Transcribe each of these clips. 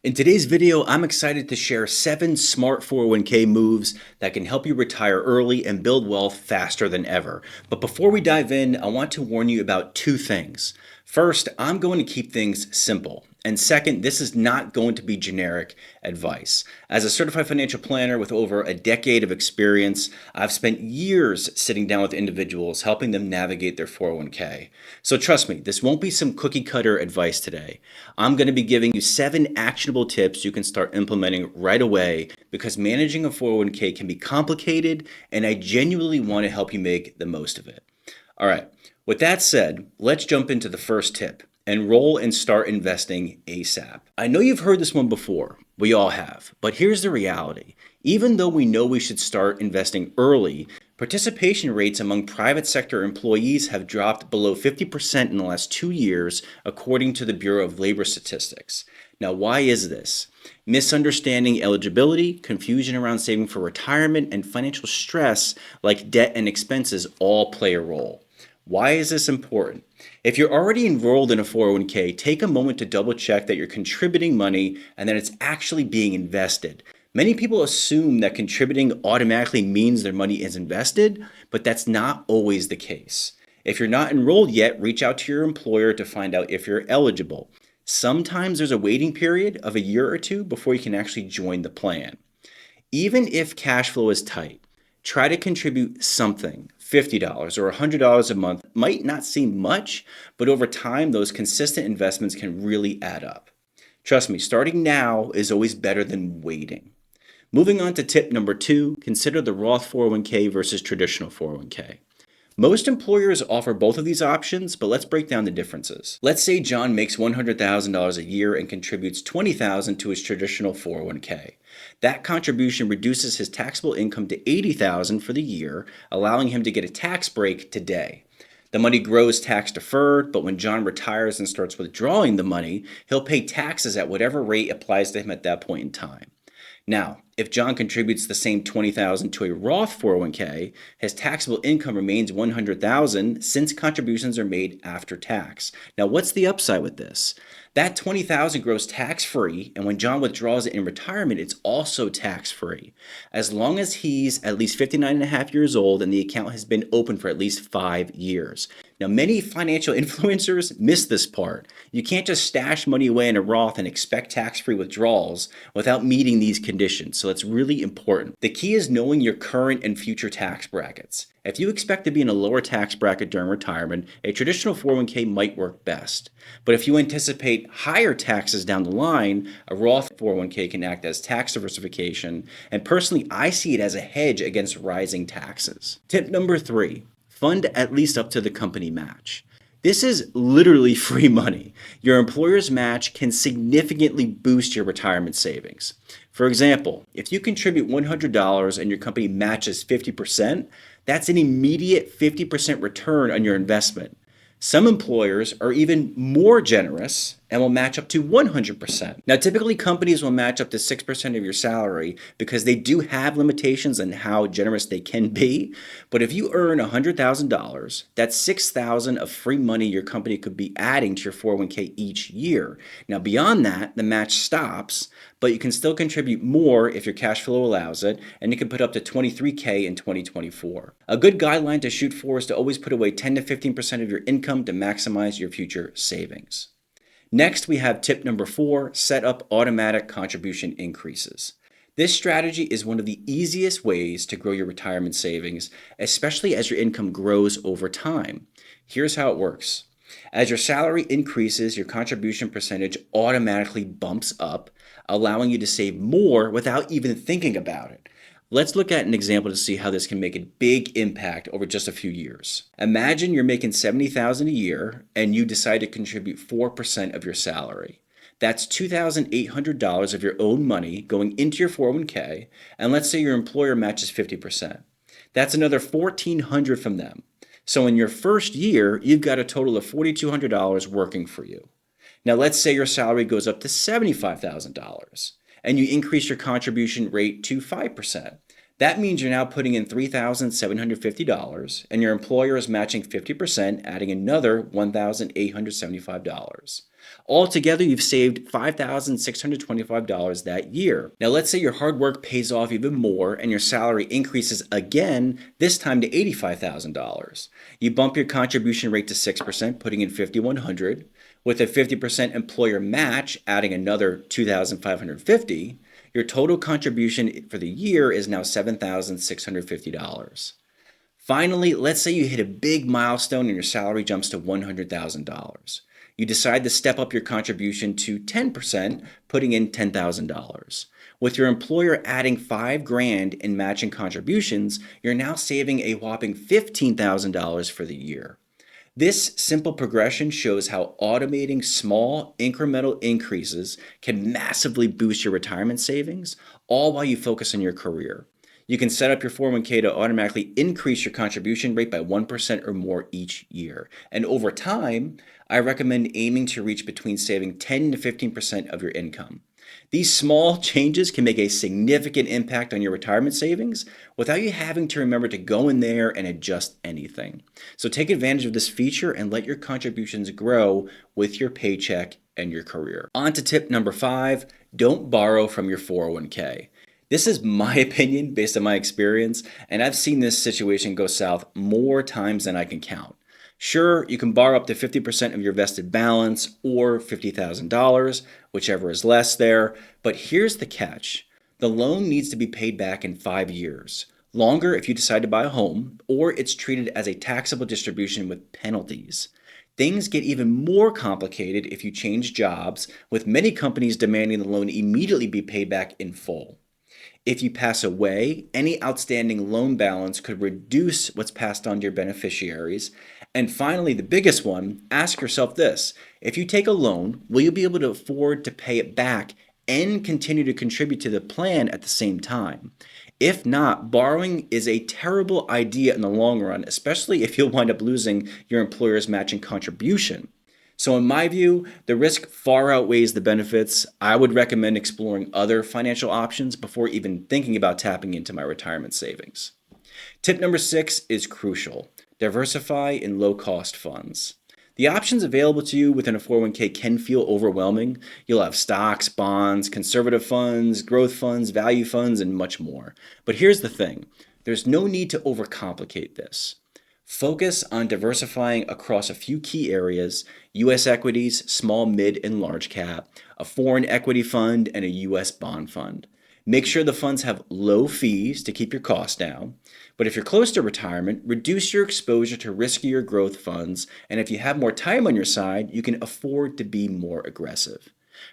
In today's video, I'm excited to share 7 smart 401k moves that can help you retire early and build wealth faster than ever. But before we dive in, I want to warn you about 2 things. First, I'm going to keep things simple. And second, this is not going to be generic advice. As a certified financial planner with over a decade of experience, I've spent years sitting down with individuals helping them navigate their 401k. So trust me, this won't be some cookie cutter advice today. I'm going to be giving you 7 actionable tips you can start implementing right away because managing a 401k can be complicated, and I genuinely want to help you make the most of it. All right, with that said, let's jump into the first tip. Enroll and start investing ASAP. I know you've heard this one before. We all have. But here's the reality. Even though we know we should start investing early, participation rates among private sector employees have dropped below 50% in the last 2 years, according to the Bureau of Labor Statistics. Now, why is this? Misunderstanding eligibility, confusion around saving for retirement, and financial stress like debt and expenses all play a role. Why is this important? If you're already enrolled in a 401k, take a moment to double check that you're contributing money and that it's actually being invested. Many people assume that contributing automatically means their money is invested, but that's not always the case. If you're not enrolled yet, reach out to your employer to find out if you're eligible. Sometimes there's a waiting period of a year or 2 before you can actually join the plan. Even if cash flow is tight, try to contribute something. $50 or $100 a month might not seem much, but over time, those consistent investments can really add up. Trust me, starting now is always better than waiting. Moving on to tip number 2, consider the Roth 401k versus traditional 401k. Most employers offer both of these options, but let's break down the differences. Let's say John makes $100,000 a year and contributes $20,000 to his traditional 401k. That contribution reduces his taxable income to $80,000 for the year, allowing him to get a tax break today. The money grows tax deferred, but when John retires and starts withdrawing the money, he'll pay taxes at whatever rate applies to him at that point in time. Now, if John contributes the same $20,000 to a Roth 401k, his taxable income remains $100,000 since contributions are made after tax. Now, what's the upside with this? That $20,000 grows tax-free, and when John withdraws it in retirement, it's also tax-free, as long as he's at least 59 and a half years old and the account has been open for at least 5 years. Now, many financial influencers miss this part. You can't just stash money away in a Roth and expect tax-free withdrawals without meeting these conditions, so it's really important. The key is knowing your current and future tax brackets. If you expect to be in a lower tax bracket during retirement, a traditional 401k might work best. But if you anticipate higher taxes down the line, a Roth 401k can act as tax diversification, and personally, I see it as a hedge against rising taxes. Tip number 3. Fund at least up to the company match. This is literally free money. Your employer's match can significantly boost your retirement savings. For example, if you contribute $100 and your company matches 50%, that's an immediate 50% return on your investment. Some employers are even more generous and will match up to 100%. Now, typically companies will match up to 6% of your salary because they do have limitations on how generous they can be. But if you earn $100,000, that's $6,000 of free money your company could be adding to your 401k each year. Now, beyond that, the match stops, but you can still contribute more if your cash flow allows it, and you can put up to $23,000 in 2024. A good guideline to shoot for is to always put away 10 to 15% of your income to maximize your future savings. Next, we have tip number 4, set up automatic contribution increases. This strategy is one of the easiest ways to grow your retirement savings, especially as your income grows over time. Here's how it works. As your salary increases, your contribution percentage automatically bumps up, allowing you to save more without even thinking about it. Let's look at an example to see how this can make a big impact over just a few years. Imagine you're making $70,000 a year and you decide to contribute 4% of your salary. That's $2,800 of your own money going into your 401k, and let's say your employer matches 50%. That's another $1,400 from them. So in your first year, you've got a total of $4,200 working for you. Now let's say your salary goes up to $75,000. And you increase your contribution rate to 5%. That means you're now putting in $3,750 and your employer is matching 50%, adding another $1,875. Altogether, you've saved $5,625 that year. Now, let's say your hard work pays off even more and your salary increases again, this time to $85,000. You bump your contribution rate to 6%, putting in $5,100. With a 50% employer match, adding another $2,550, your total contribution for the year is now $7,650. Finally, let's say you hit a big milestone and your salary jumps to $100,000. You decide to step up your contribution to 10%, putting in $10,000. With your employer adding $5,000 in matching contributions, you're now saving a whopping $15,000 for the year. This simple progression shows how automating small incremental increases can massively boost your retirement savings, all while you focus on your career. You can set up your 401k to automatically increase your contribution rate by 1% or more each year. And over time, I recommend aiming to reach between saving 10 to 15% of your income. These small changes can make a significant impact on your retirement savings without you having to remember to go in there and adjust anything. So take advantage of this feature and let your contributions grow with your paycheck and your career. On to tip number 5, don't borrow from your 401k. This is my opinion based on my experience, and I've seen this situation go south more times than I can count. Sure, you can borrow up to 50% of your vested balance or $50,000, whichever is less there, but here's the catch. The loan needs to be paid back in 5 years. Longer if you decide to buy a home, or it's treated as a taxable distribution with penalties. Things get even more complicated if you change jobs, with many companies demanding the loan immediately be paid back in full. If you pass away, any outstanding loan balance could reduce what's passed on to your beneficiaries. And finally, the biggest one, ask yourself this. If you take a loan, will you be able to afford to pay it back and continue to contribute to the plan at the same time? If not, borrowing is a terrible idea in the long run, especially if you'll wind up losing your employer's matching contribution. So in my view, the risk far outweighs the benefits. I would recommend exploring other financial options before even thinking about tapping into my retirement savings. Tip number 6 is crucial. Diversify in low-cost funds. The options available to you within a 401k can feel overwhelming. You'll have stocks, bonds, conservative funds, growth funds, value funds, and much more. But here's the thing. There's no need to overcomplicate this. Focus on diversifying across a few key areas: U.S. equities, small, mid, and large cap, a foreign equity fund, and a U.S. bond fund. Make sure the funds have low fees to keep your costs down. But if you're close to retirement, reduce your exposure to riskier growth funds. And if you have more time on your side, you can afford to be more aggressive.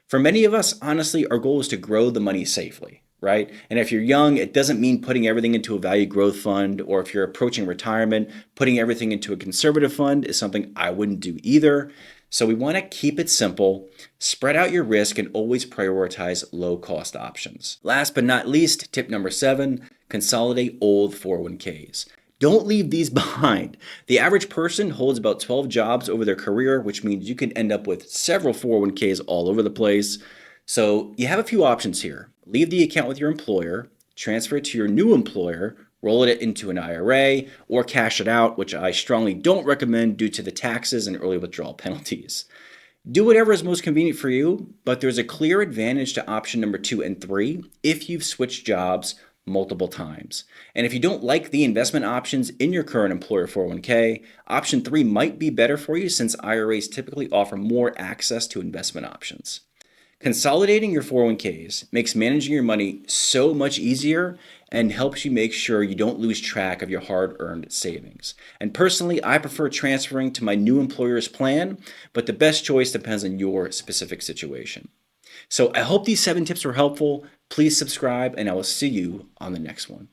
For many of us, honestly, our goal is to grow the money safely. Right? And if you're young, it doesn't mean putting everything into a value growth fund, or if you're approaching retirement, putting everything into a conservative fund is something I wouldn't do either. So we want to keep it simple, spread out your risk, and always prioritize low-cost options. Last but not least, tip number 7, consolidate old 401ks. Don't leave these behind. The average person holds about 12 jobs over their career, which means you can end up with several 401ks all over the place. So you have a few options here. Leave the account with your employer, transfer it to your new employer, roll it into an IRA, or cash it out, which I strongly don't recommend due to the taxes and early withdrawal penalties. Do whatever is most convenient for you, but there's a clear advantage to option number 2 and 3 if you've switched jobs multiple times. And if you don't like the investment options in your current employer 401k, option 3 might be better for you since IRAs typically offer more access to investment options. Consolidating your 401ks makes managing your money so much easier and helps you make sure you don't lose track of your hard-earned savings. And personally, I prefer transferring to my new employer's plan, but the best choice depends on your specific situation. So I hope these 7 tips were helpful. Please subscribe, and I will see you on the next one.